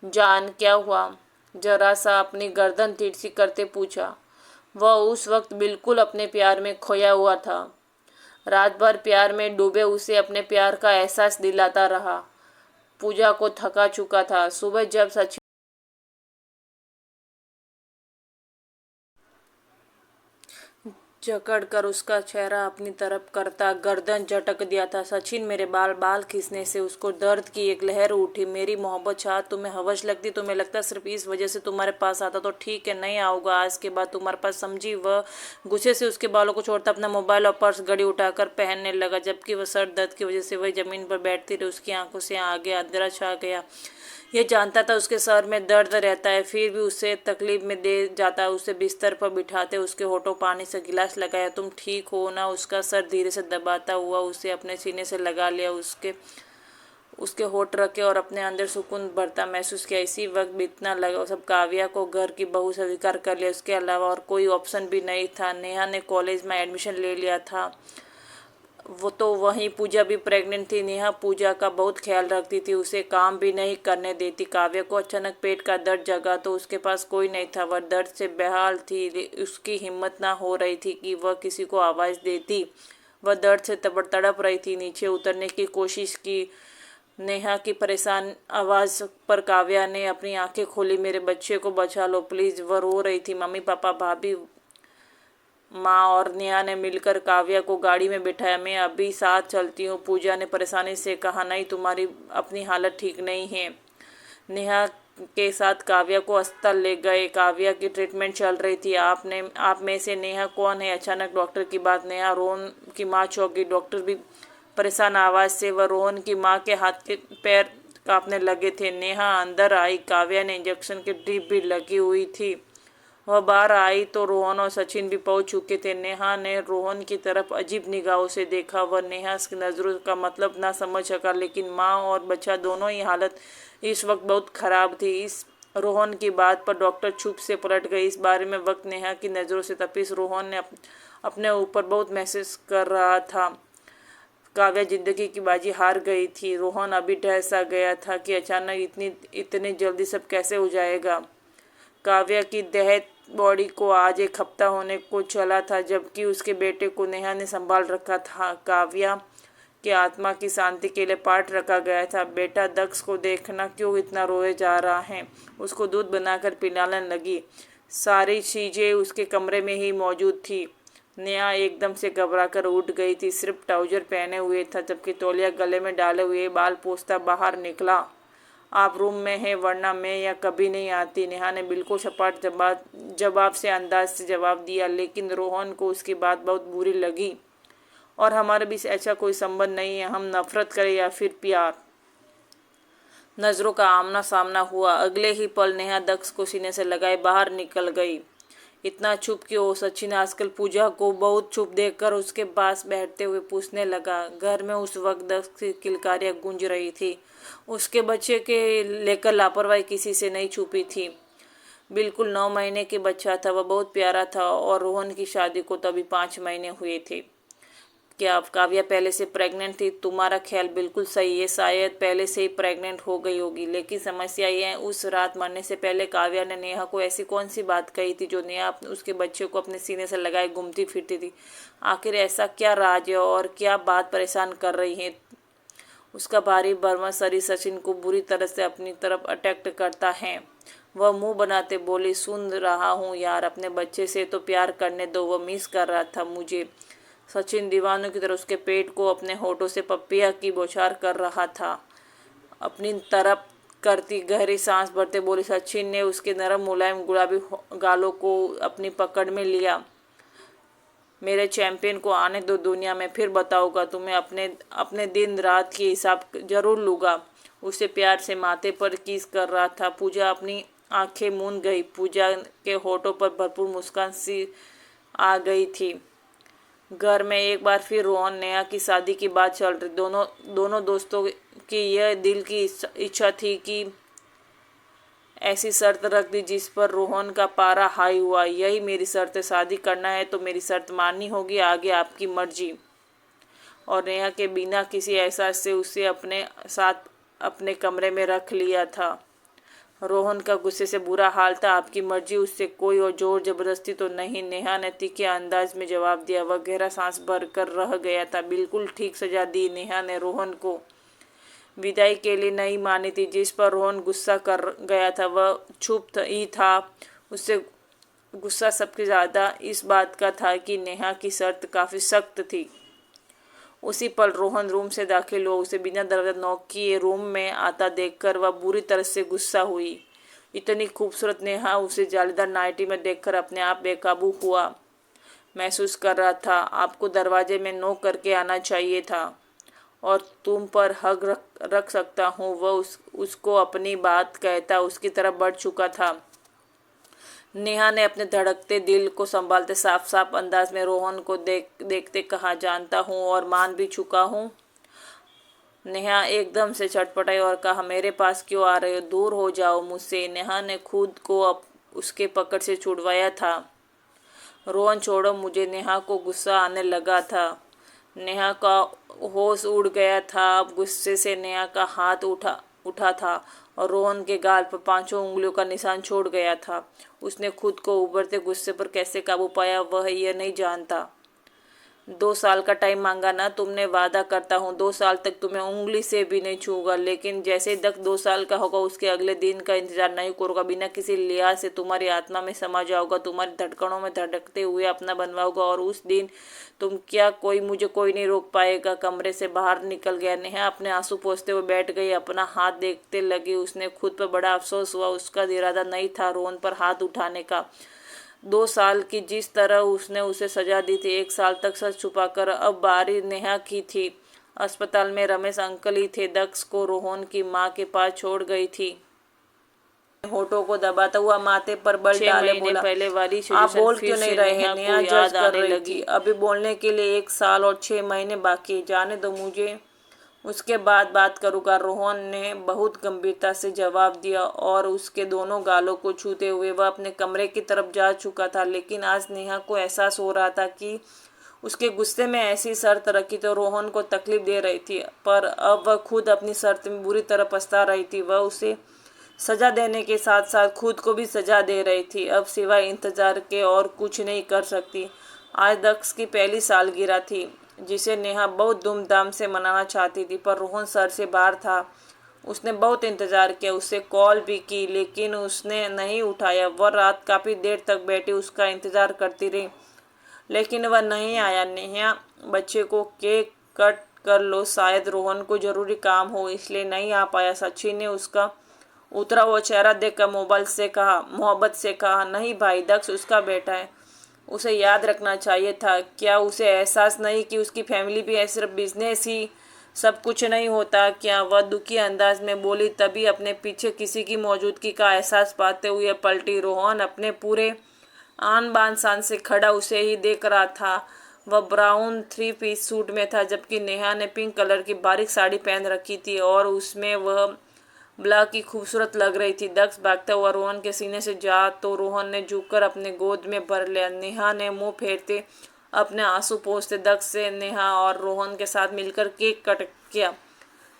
जान, क्या हुआ? जरा सा अपनी गर्दन तिरछी करते पूछा। वह उस वक्त बिल्कुल अपने प्यार में खोया हुआ था। रात भर प्यार में डूबे उसे अपने प्यार का एहसास दिलाता रहा। पूजा को थका चुका था। सुबह जब सचिन जकड़कर उसका चेहरा अपनी तरफ करता गर्दन झटक दिया था। सचिन, मेरे बाल खींचने से उसको दर्द की एक लहर उठी। मेरी मोहब्बत चाह तुम्हें हवस लगती, तुम्हें लगता सिर्फ इस वजह से तुम्हारे पास आता तो ठीक है, नहीं आऊँगा आज के बाद तुम्हारे पास, समझी? वह गुस्से से उसके बालों को छोड़ता अपना मोबाइल और पर्स घड़ी उठाकर पहनने लगा, जबकि वह सर दर्द की वजह से वही जमीन पर बैठती रही। उसकी आंखों से आगे अंधेरा छा गया। यह जानता था उसके सर में दर्द रहता है, फिर भी उसे तकलीफ में दे जाता। उसे बिस्तर पर बिठाते उसके होठों पानी से गिलास लगाया। तुम ठीक हो ना? उसका सर धीरे से दबाता हुआ उसे अपने सीने से लगा लिया। उसके होठ रखे और अपने अंदर सुकून भरता महसूस किया। इसी वक्त बीतना लगा सब काव्या को घर की बहू स्वीकार कर लिया। उसके अलावा और कोई ऑप्शन भी नहीं था। नेहा ने कॉलेज में एडमिशन ले लिया था। वो तो वहीं पूजा भी प्रेग्नेंट थी। नेहा पूजा का बहुत ख्याल रखती थी, उसे काम भी नहीं करने देती। काव्या को अचानक पेट का दर्द जगा तो उसके पास कोई नहीं था। वह दर्द से बेहाल थी। उसकी हिम्मत ना हो रही थी कि वह किसी को आवाज़ देती। वह दर्द से तड़प रही थी। नीचे उतरने की कोशिश की। नेहा की परेशान आवाज़ पर काव्या ने अपनी आंखें खोली। मेरे बच्चे को बचा लो प्लीज़। वह रो रही थी। मम्मी, पापा, भाभी, माँ और नेहा ने मिलकर काव्या को गाड़ी में बिठाया। मैं अभी साथ चलती हूँ, पूजा ने परेशानी से कहा। नहीं, तुम्हारी अपनी हालत ठीक नहीं है। नेहा के साथ काव्या को अस्पताल ले गए। काव्या की ट्रीटमेंट चल रही थी। आप में से नेहा कौन है? अचानक डॉक्टर की बात। नेहा रोहन की माँ चौंक गई। डॉक्टर भी परेशान आवाज़ से। वह रोहन की माँ के हाथ के पैर कांपने लगे थे। नेहा अंदर आई। काव्या ने इंजेक्शन की ड्रिप भी लगी हुई थी। वह बाहर आई तो रोहन और सचिन भी पहुंच चुके थे। नेहा ने रोहन की तरफ अजीब निगाहों से देखा। वह नेहा की नज़रों का मतलब ना समझ सका, लेकिन माँ और बच्चा दोनों ही हालत इस वक्त बहुत खराब थी। इस रोहन की बात पर डॉक्टर चुप से पलट गई। इस बारे में वक्त नेहा की नज़रों से तपिस रोहन ने अपने ऊपर बहुत महसूस कर रहा था। काव्या जिंदगी की बाजी हार गई थी। रोहन अभी डर सा गया था कि अचानक इतनी जल्दी सब कैसे हो जाएगा। काव्या की डेड बॉडी को आज 1 हफ्ता होने को चला था, जबकि उसके बेटे को नेहा ने संभाल रखा था। काव्या के आत्मा की शांति के लिए पाठ रखा गया था। बेटा दक्ष को देखना, क्यों इतना रोए जा रहा है। उसको दूध बनाकर पिलाने लगी। सारी चीज़ें उसके कमरे में ही मौजूद थी। नेहा एकदम से घबराकर उठ गई थी। सिर्फ ट्राउजर पहने हुए था, जबकि तौलिया गले में डाले हुए बाल पोंछता बाहर निकला। आप रूम में हैं, वरना मैं यहाँ कभी नहीं आती। नेहा ने बिल्कुल सपाट जवाब से अंदाज से जवाब दिया, लेकिन रोहन को उसकी बात बहुत बुरी लगी। और हमारे बीच ऐसा कोई संबंध नहीं है। हम नफरत करें या फिर प्यार। नजरों का आमना सामना हुआ। अगले ही पल नेहा दक्ष को सीने से लगाए बाहर निकल गई। इतना चुप क्यों? सचिन आजकल पूजा को बहुत चुप देखकर उसके पास बैठते हुए पूछने लगा। घर में उस वक्त दक्ष की किलकारियां गूंज रही थी। उसके बच्चे के लेकर लापरवाही किसी से नहीं छुपी थी। बिल्कुल 9 महीने के बच्चा था। वह बहुत प्यारा था और रोहन की शादी को तभी 5 महीने हुए थे। क्या काव्या पहले से प्रेग्नेंट थी? तुम्हारा ख्याल बिल्कुल सही है, शायद पहले से ही प्रेग्नेंट हो गई होगी। लेकिन समस्या यह है, उस रात मरने से पहले काव्या ने नेहा को ऐसी कौन सी बात कही थी जो नेहा उसके बच्चे को अपने सीने से लगाए घूमती फिरती थी। आखिर ऐसा क्या राज है और क्या बात परेशान कर रही है? उसका भारी बर्मा शरीर सचिन को बुरी तरह से अपनी तरफ अट्रैक्ट करता है। वह मुंह बनाते बोली, सुन रहा हूँ यार, अपने बच्चे से तो प्यार करने दो, वह मिस कर रहा था मुझे। सचिन दीवानों की तरह उसके पेट को अपने होठों से पपिया की बौछार कर रहा था। अपनी तरफ करती गहरी सांस भरते बोली। सचिन ने उसके नरम मुलायम गुलाबी गालों को अपनी पकड़ में लिया। मेरे चैंपियन को आने दो दुनिया में, फिर बताऊंगा तुम्हें। अपने दिन रात की हिसाब जरूर लूँगा। उसे प्यार से माथे पर किस कर रहा था। पूजा अपनी आंखें मूंद गई। पूजा के होठों पर भरपूर मुस्कान सी आ गई थी। घर में एक बार फिर रोहन नेहा की शादी की बात चल रही। दोनों दोस्तों की यह दिल की इच्छा थी कि ऐसी शर्त रख दी जिस पर रोहन का पारा हाई हुआ। यही मेरी शर्त है, शादी करना है तो मेरी शर्त माननी होगी, आगे आपकी मर्जी। और नेहा के बिना किसी एहसास से उसे अपने साथ अपने कमरे में रख लिया था। रोहन का गुस्से से बुरा हाल था। आपकी मर्जी, उससे कोई और जोर जबरदस्ती तो नहीं, नेहा ने तीखे अंदाज में जवाब दिया। वह गहरा सांस भर कर रह गया था। बिल्कुल ठीक सजा दी नेहा ने रोहन को। विदाई के लिए नहीं मानी थी, जिस पर रोहन गुस्सा कर गया था। वह चुप ही था। उससे गुस्सा सबसे ज़्यादा इस बात का था कि नेहा की शर्त काफ़ी सख्त थी। उसी पल रोहन रूम से दाखिल हुआ। उसे बिना दरवाजा नॉक किए रूम में आता देखकर वह बुरी तरह से गुस्सा हुई। इतनी खूबसूरत नेहा उसे जालीदार नाइटी में देखकर अपने आप बेकाबू हुआ महसूस कर रहा था। आपको दरवाजे में नॉक करके आना चाहिए था और तुम पर हक रख सकता हूँ। वह उसको अपनी बात कहता उसकी तरफ बढ़ चुका था। नेहा ने अपने धड़कते दिल को संभालते साफ साफ अंदाज में रोहन को देखते कहा, जानता हूँ और मान भी चुका हूँ। नेहा एकदम से चटपटाई और कहा, मेरे पास क्यों आ रहे हो? दूर हो जाओ मुझसे। नेहा ने खुद को अब उसके पकड़ से छुड़वाया था। रोहन छोड़ो मुझे। नेहा को गुस्सा आने लगा था। नेहा का होश उड़ गया था। अब गुस्से से नेहा का हाथ उठा था और रोहन के गाल पर 5 उंगलियों का निशान छोड़ गया था। उसने खुद को उभरते गुस्से पर कैसे काबू पाया वह यह नहीं जानता। 2 साल का टाइम मांगा ना तुमने, वादा करता हूँ 2 साल तक तुम्हें उंगली से भी नहीं छूऊंगा। लेकिन जैसे ही तक 2 साल का होगा उसके अगले दिन का इंतजार नहीं करूँगा। बिना किसी लिहाज से तुम्हारी आत्मा में समा जाऊंगा, तुम्हारी धड़कनों में धड़कते हुए अपना बनवाऊंगा। और उस दिन तुम क्या कोई नहीं रोक पाएगा। कमरे से बाहर निकल गया। नेहा अपने आंसू पोंछते हुए बैठ गई। अपना हाथ देखते लगी। उसने खुद पर बड़ा अफसोस हुआ। उसका इरादा नहीं था रोहन पर हाथ उठाने का। 2 साल की जिस तरह उसने उसे सजा दी थी, 1 साल तक सच छुपाकर, अब बारी नेहा की थी। अस्पताल में रमेश अंकल ही थे। दक्ष को रोहन की माँ के पास छोड़ गई थी। होठों को दबाता हुआ माथे पर बल डाले बोला, पहले वाली आप बोल क्यों नहीं रहे हैं? नेहा जज कर रही थी। अभी बोलने के लिए 1 साल और 6 महीने बाकी, जाने दो मुझे, उसके बाद बात करूँगा। रोहन ने बहुत गंभीरता से जवाब दिया और उसके दोनों गालों को छूते हुए वह अपने कमरे की तरफ जा चुका था। लेकिन आज नेहा को एहसास हो रहा था कि उसके गुस्से में ऐसी शर्त रखी तो रोहन को तकलीफ दे रही थी, पर अब वह खुद अपनी शर्त में बुरी तरह पछता रही थी। वह उसे सजा देने के साथ साथ खुद को भी सजा दे रही थी। अब सिवाय इंतजार के और कुछ नहीं कर सकती। आज दक्ष की पहली सालगिरह थी जिसे नेहा बहुत धूमधाम से मनाना चाहती थी, पर रोहन शहर से बाहर था। उसने बहुत इंतजार किया, उसे कॉल भी की, लेकिन उसने नहीं उठाया। वह रात काफ़ी देर तक बैठी उसका इंतजार करती रही, लेकिन वह नहीं आया। नेहा, बच्चे को केक कट कर लो, शायद रोहन को जरूरी काम हो इसलिए नहीं आ पाया। सचिन ने उसका उतरा हुआ चेहरा देखकर मोहब्बत से कहा, नहीं भाई, दक्ष उसका बेटा है, उसे याद रखना चाहिए था। क्या उसे एहसास नहीं कि उसकी फैमिली भी है, सिर्फ बिजनेस ही सब कुछ नहीं होता क्या? वह दुखी अंदाज में बोली। तभी अपने पीछे किसी की मौजूदगी का एहसास पाते हुए पलटी। रोहन अपने पूरे आन बान शान से खड़ा उसे ही देख रहा था। वह ब्राउन 3 पीस सूट में था, जबकि नेहा ने पिंक कलर की बारीक साड़ी पहन रखी थी और उसमें वह ब्लैक की खूबसूरत लग रही थी। दक्ष भागता हुआ रोहन के सीने से जा तो रोहन ने झुककर अपने गोद में भर लिया। नेहा ने मुंह फेरते अपने आंसू पोंछते दक्ष से नेहा और रोहन के साथ मिलकर केक कट किया।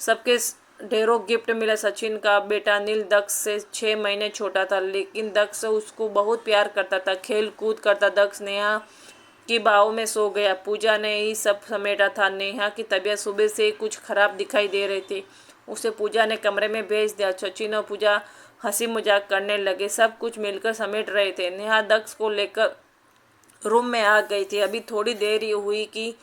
सबके ढेरों गिफ्ट मिला। सचिन का बेटा नील दक्ष से 6 महीने छोटा था, लेकिन दक्ष उसको बहुत प्यार करता था, खेल कूद करता। दक्ष नेहा की बाहों में सो गया। पूजा ने ही सब समेटा था। नेहा की तबीयत सुबह से कुछ खराब दिखाई दे रही थी। उसे पूजा ने कमरे में भेज दिया। सचिन और पूजा हंसी मजाक करने लगे, सब कुछ मिलकर समेट रहे थे। नेहा दक्ष को लेकर रूम में आ गई थी। अभी थोड़ी देर ही हुई कि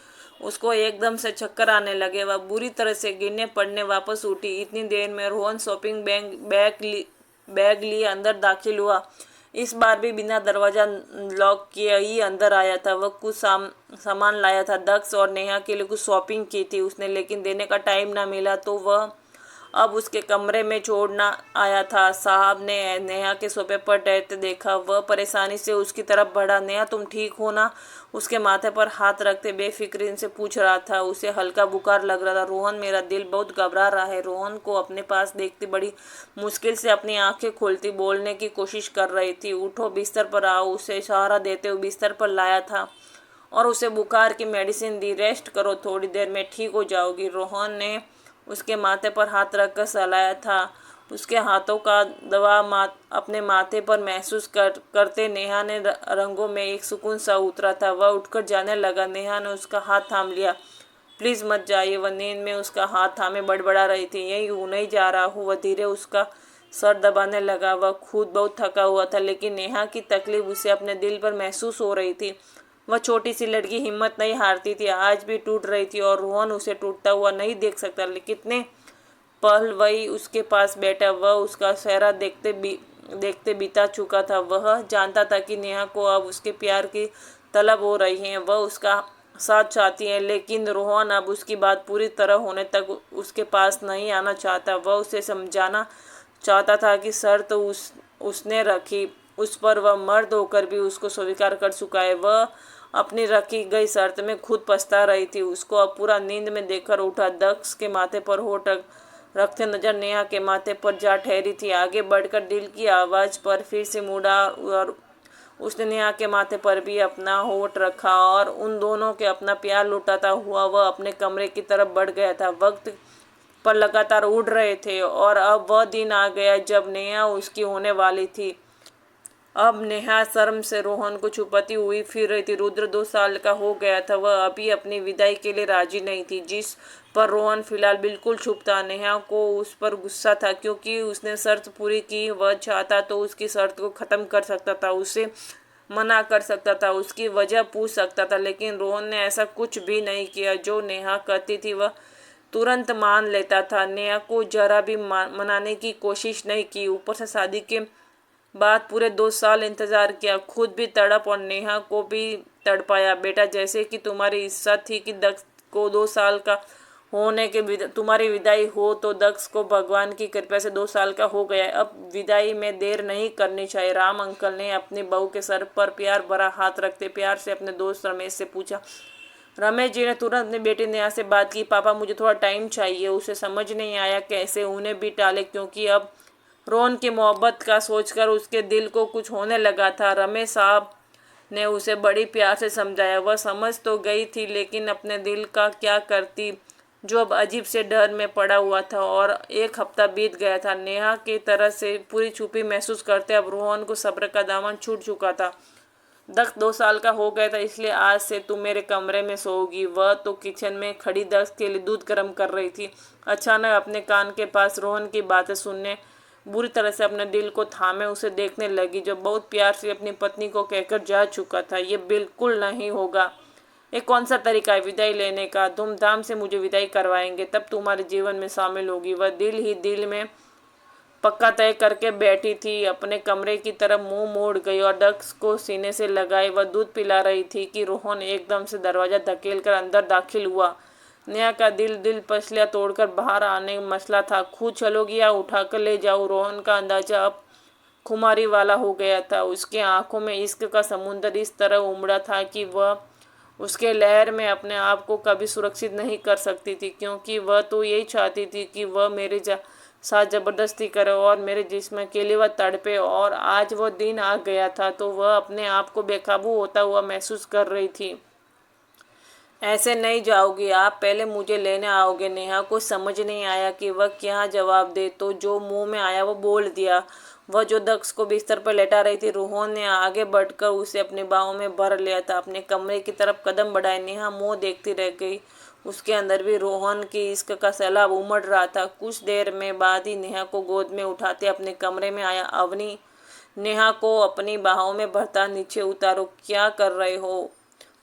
उसको एकदम से चक्कर आने लगे। वह बुरी तरह से गिरने पड़ने वापस उठी। इतनी देर में रोहन शॉपिंग बैग लिए अंदर दाखिल हुआ। इस बार भी बिना दरवाजा लॉक किए ही अंदर आया था। वह कुछ सामान लाया था। दक्ष और नेहा के लिए कुछ शॉपिंग की थी उसने, लेकिन देने का टाइम ना मिला तो वह अब उसके कमरे में छोड़ना आया था। साहब ने नेहा के सोफे पर टहलते देखा। वह परेशानी से उसकी तरफ बढ़ा। नेहा, तुम ठीक हो ना? उसके माथे पर हाथ रखते बेफिक्री से पूछ रहा था। उसे हल्का बुखार लग रहा था। रोहन, मेरा दिल बहुत घबरा रहा है। रोहन को अपने पास देखती बड़ी मुश्किल से अपनी आंखें खोलती बोलने की कोशिश कर रही थी। उठो, बिस्तर पर आओ, उसे सहारा देते हुए बिस्तर पर लाया था और उसे बुखार की मेडिसिन दी। रेस्ट करो, थोड़ी देर में ठीक हो जाओगी। रोहन ने उसके माथे पर हाथ रखकर सहलाया था। उसके हाथों का दबाव अपने माथे पर महसूस करते नेहा ने रंगों में एक सुकून सा उतरा था। वह उठकर जाने लगा। नेहा ने उसका हाथ थाम लिया। प्लीज़ मत जाइए। वह नींद में उसका हाथ थामे बड़बड़ा रही थी, यही हूँ, नहीं जा रहा हूँ। वह धीरे उसका सर दबाने लगा। वह खुद बहुत थका हुआ था, लेकिन नेहा की तकलीफ उसे अपने दिल पर महसूस हो रही थी। वह छोटी सी लड़की हिम्मत नहीं हारती थी, आज भी टूट रही थी और रोहन उसे टूटता हुआ नहीं देख सकता। कितने पल वही उसके पास बैठा, वह उसका चेहरा देखते बीता चुका था। वह जानता था कि नेहा को अब उसके प्यार की तलब हो रही है, वह उसका साथ चाहती है, लेकिन रोहन अब उसकी बात पूरी तरह होने तक उसके पास नहीं आना चाहता। वह उसे समझाना चाहता था कि शर्त उसने रखी उस पर वह मर्द होकर भी उसको स्वीकार कर चुका है। वह अपनी रखी गई शर्त में खुद पछता रही थी। उसको अब पूरा नींद में देखकर उठा। दक्ष के माथे पर होठ रखते नजर नेहा के माथे पर जा ठहरी थी। आगे बढ़कर दिल की आवाज़ पर फिर से मुड़ा और उसने नेहा के माथे पर भी अपना होठ रखा और उन दोनों के अपना प्यार लुटाता हुआ वह अपने कमरे की तरफ बढ़ गया था। वक्त पर लगातार उड़ रहे थे और अब वह दिन आ गया जब नेहा उसकी होने वाली थी। अब नेहा शर्म से रोहन को छुपाती हुई फिर रही थी। रुद्र 2 साल का हो गया था। वह अभी अपनी विदाई के लिए राजी नहीं थी, जिस पर रोहन फिलहाल बिल्कुल चुप था। नेहा को उस पर गुस्सा था क्योंकि उसने शर्त पूरी की। वह चाहता तो उसकी शर्त को ख़त्म कर सकता था, उसे मना कर सकता था, उसकी वजह पूछ सकता था, लेकिन रोहन ने ऐसा कुछ भी नहीं किया। जो नेहा कहती थी वह तुरंत मान लेता था। नेहा को जरा भी मनाने की कोशिश नहीं की। ऊपर से शादी के बाद पूरे 2 साल इंतजार किया, खुद भी तड़प और नेहा को भी तड़पाया। बेटा, जैसे कि तुम्हारी इच्छा थी कि दक्ष को 2 साल का तुम्हारी विदाई हो तो दक्ष को भगवान की कृपा से 2 साल का हो गया है। अब विदाई में देर नहीं करनी चाहिए। राम अंकल ने अपनी बहू के सर पर प्यार भरा हाथ रखते प्यार से अपने दोस्त रमेश से पूछा। रमेश जी ने तुरंत अपनी बेटी नेहा से बात की। पापा मुझे थोड़ा टाइम चाहिए। उसे समझ नहीं आया कैसे उन्हें भी टाले, क्योंकि अब रोहन की मोहब्बत का सोचकर उसके दिल को कुछ होने लगा था। रमेश साहब ने उसे बड़ी प्यार से समझाया। वह समझ तो गई थी, लेकिन अपने दिल का क्या करती, जो अब अजीब से डर में पड़ा हुआ था। और 1 हफ्ता बीत गया था। नेहा की तरह से पूरी छुपी महसूस करते अब रोहन को सब्र का दामन छूट चुका था। दक्ष 2 साल का हो गया था, इसलिए आज से तुम मेरे कमरे में सोओगी। वह तो किचन में खड़ी दक्ष के लिए दूध गर्म कर रही थी। अचानक अपने कान के पास रोहन की बातें सुनने बुरी तरह से अपने दिल को थामे उसे देखने लगी, जो बहुत प्यार से अपनी पत्नी को कहकर जा चुका था। ये बिल्कुल नहीं होगा। ये कौन सा तरीका है विदाई लेने का? धूमधाम से मुझे विदाई करवाएंगे, तब तुम्हारे जीवन में शामिल होगी। वह दिल ही दिल में पक्का तय करके बैठी थी। अपने कमरे की तरफ मुंह मोड़ गई और दक्ष को सीने से लगाए वह दूध पिला रही थी कि रोहन एकदम से दरवाजा धकेल कर अंदर दाखिल हुआ। नेहा का दिल पसलियां तोड़कर बाहर आने मसला था। खुद चलोगी या उठाकर ले जाऊं? रोहन का अंदाजा अब खुमारी वाला हो गया था। उसके आंखों में इश्क का समुंदर इस तरह उमड़ा था कि वह उसके लहर में अपने आप को कभी सुरक्षित नहीं कर सकती थी, क्योंकि वह तो यही चाहती थी कि वह मेरे साथ जबरदस्ती करे और मेरे जिस्म के लिए वह तड़पे। और आज वो दिन आ गया था तो वह अपने आप को बेकाबू होता हुआ महसूस कर रही थी। ऐसे नहीं जाओगी, आप पहले मुझे लेने आओगे। नेहा को समझ नहीं आया कि वह क्या जवाब दे, तो जो मुंह में आया वो बोल दिया। वह जो दक्ष को बिस्तर पर लेटा रही थी, रोहन ने आगे बढ़कर उसे अपनी बाहों में भर लिया था। अपने कमरे की तरफ कदम बढ़ाए नेहा मुंह देखती रह गई। उसके अंदर भी रोहन की इश्क का सैलाब उमड़ रहा था। कुछ देर में बाद ही नेहा को गोद में उठाते अपने कमरे में आया अवनी। नेहा को अपनी बाहों में भरता, नीचे उतारो, क्या कर रहे हो?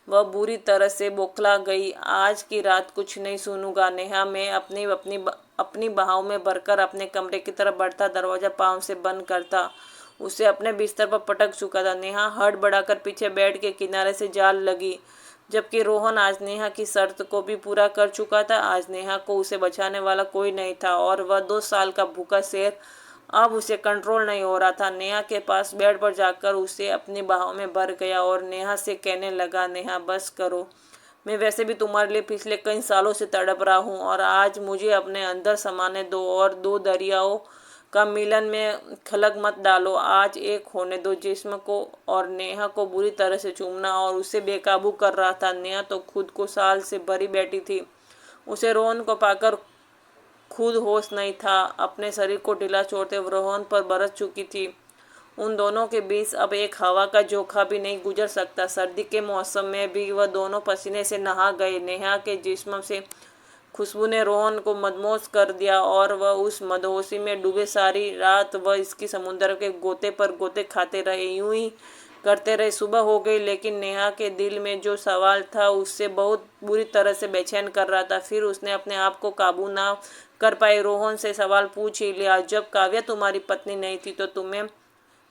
वह बुरी तरह से बौखला गई। आज की रात कुछ नहीं सुनूंगा। नेहा में अपनी बाहों में भरकर अपने कमरे की तरफ बढ़ता, दरवाजा पांव से बंद करता उसे अपने बिस्तर पर पटक चुका था। नेहा हड़बड़ाकर पीछे बेड के किनारे से जाल लगी, जबकि रोहन आज नेहा की शर्त को भी पूरा कर चुका था। आज नेहा को उसे बचाने वाला कोई नहीं था और वह 2 साल का भूखा शेर अब उसे कंट्रोल नहीं हो रहा था। नेहा के पास बेड पर जाकर उसे अपनी बाहों में भर गया और नेहा से कहने लगा, नेहा बस करो, मैं वैसे भी तुम्हारे लिए पिछले कई सालों से तड़प रहा हूँ और आज मुझे अपने अंदर समाने दो और 2 दरियाओं का मिलन में खलक मत डालो। आज एक होने दो जिस्म को। और नेहा को बुरी तरह से चूमना और उसे बेकाबू कर रहा था। नेहा तो खुद को साल से भरी बैठी थी। उसे रोहन को पाकर खुद होश नहीं था। अपने शरीर को ढीला छोड़ते रोहन पर बरस चुकी थी। उन दोनों के बीच अब एक हवा का झोंका भी नहीं गुजर सकता। सर्दी के मौसम में भी वह दोनों पसीने से नहा गए। नेहा के जिस्म से खुशबू ने रोहन को मदमोश कर दिया और वह उस मदहोशी में डूबे। सारी रात वह इसकी समुद्र के गोते पर गोते खाते रहे। यूं ही करते रहे। सुबह हो गई, लेकिन नेहा के दिल में जो सवाल था उससे बहुत बुरी तरह से बेचैन कर रहा था। फिर उसने अपने आप को काबू ना कर पाई रोहन से सवाल पूछ ही लिया, जब काव्या तुम्हारी पत्नी नहीं थी तो तुम्हें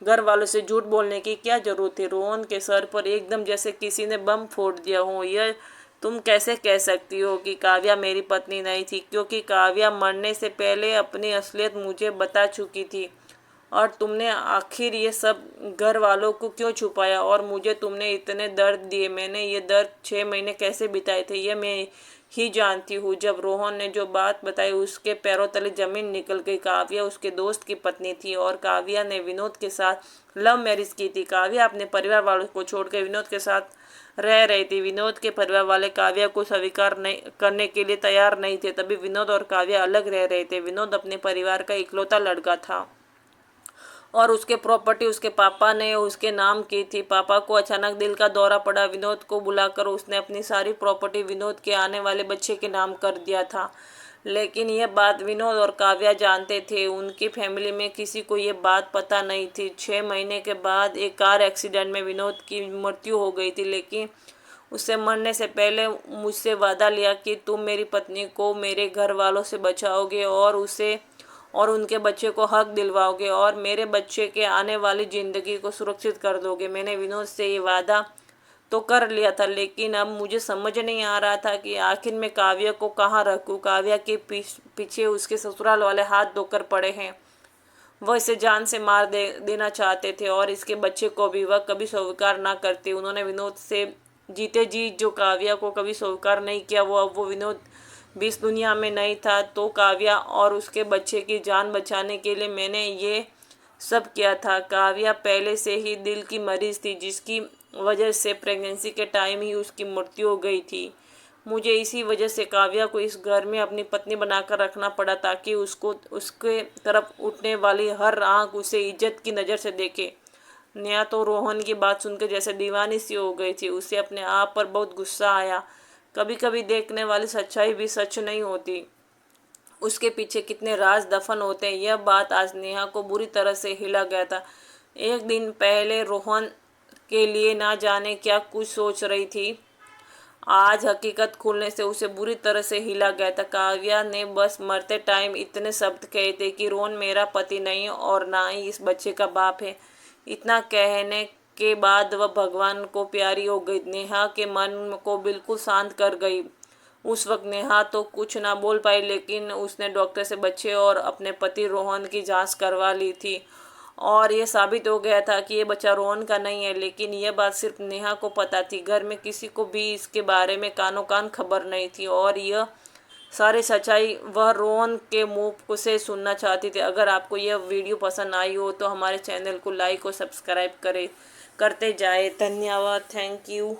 घर वालों से झूठ बोलने की क्या जरूरत थी? रोहन के सर पर एकदम जैसे किसी ने बम फोड़ दिया हो। यह तुम कैसे कह सकती हो कि काव्या मेरी पत्नी नहीं थी? क्योंकि काव्या मरने से पहले अपनी असलियत मुझे बता चुकी थी। और तुमने आखिर ये सब घर वालों को क्यों छुपाया? और मुझे तुमने इतने दर्द दिए, मैंने ये दर्द 6 महीने कैसे बिताए थे ये मैं ही जानती हूँ। जब रोहन ने जो बात बताई उसके पैरों तले जमीन निकल गई। काव्या उसके दोस्त की पत्नी थी और काव्या ने विनोद के साथ लव मैरिज की थी। काव्या अपने परिवार वालों को छोड़कर विनोद के साथ रह रही थी। विनोद के परिवार वाले काव्या को स्वीकार नहीं करने के लिए तैयार नहीं थे, तभी विनोद और काव्या अलग रह रहे थे। विनोद अपने परिवार का इकलौता लड़का था और उसके प्रॉपर्टी उसके पापा ने उसके नाम की थी। पापा को अचानक दिल का दौरा पड़ा। विनोद को बुलाकर उसने अपनी सारी प्रॉपर्टी विनोद के आने वाले बच्चे के नाम कर दिया था। लेकिन यह बात विनोद और काव्या जानते थे, उनकी फैमिली में किसी को ये बात पता नहीं थी। 6 महीने के बाद एक कार एक्सीडेंट में विनोद की मृत्यु हो गई थी, लेकिन उससे मरने से पहले मुझसे वादा लिया कि तुम मेरी पत्नी को मेरे घर वालों से बचाओगे और उसे और उनके बच्चे को हक दिलवाओगे और मेरे बच्चे के आने वाली ज़िंदगी को सुरक्षित कर दोगे। मैंने विनोद से ये वादा तो कर लिया था, लेकिन अब मुझे समझ नहीं आ रहा था कि आखिर मैं काव्या को कहाँ रखूँ। काव्या के पीछे उसके ससुराल वाले हाथ धोकर पड़े हैं। वह इसे जान से मार देना चाहते थे और इसके बच्चे को भी वह कभी स्वीकार ना करती। उन्होंने विनोद से जीते जी जो काव्या को कभी स्वीकार नहीं किया, वो विनोद भी इस दुनिया में नहीं था। तो काव्या और उसके बच्चे की जान बचाने के लिए मैंने ये सब किया था। काव्या पहले से ही दिल की मरीज थी, जिसकी वजह से प्रेगनेंसी के टाइम ही उसकी मृत्यु हो गई थी। मुझे इसी वजह से काव्या को इस घर में अपनी पत्नी बनाकर रखना पड़ा, ताकि उसको उसके तरफ उठने वाली हर आंख उसे इज्जत की नज़र से देखे। नेहा तो रोहन की बात सुनकर जैसे दीवानी सी हो गई थी। उसे अपने आप पर बहुत गुस्सा आया। कभी कभी देखने वाली सच्चाई भी सच नहीं होती, उसके पीछे कितने राज दफन होते हैं। यह बात आज नेहा को बुरी तरह से हिला गया था। एक दिन पहले रोहन के लिए ना जाने क्या कुछ सोच रही थी, आज हकीकत खुलने से उसे बुरी तरह से हिला गया था। काव्या ने बस मरते टाइम इतने शब्द कहे थे कि रोहन मेरा पति नहीं और ना ही इस बच्चे का बाप है। इतना कहने के बाद वह भगवान को प्यारी हो गई। नेहा के मन को बिल्कुल शांत कर गई। उस वक्त नेहा तो कुछ ना बोल पाई, लेकिन उसने डॉक्टर से बच्चे और अपने पति रोहन की जांच करवा ली थी और ये साबित हो गया था कि ये बच्चा रोहन का नहीं है। लेकिन यह बात सिर्फ नेहा को पता थी, घर में किसी को भी इसके बारे में कानो कान खबर नहीं थी। और यह सारी सच्चाई वह रोहन के मुंह से सुनना चाहती थी। अगर आपको यह वीडियो पसंद आई हो तो हमारे चैनल को लाइक और सब्सक्राइब करते जाए। धन्यवाद। Thank you.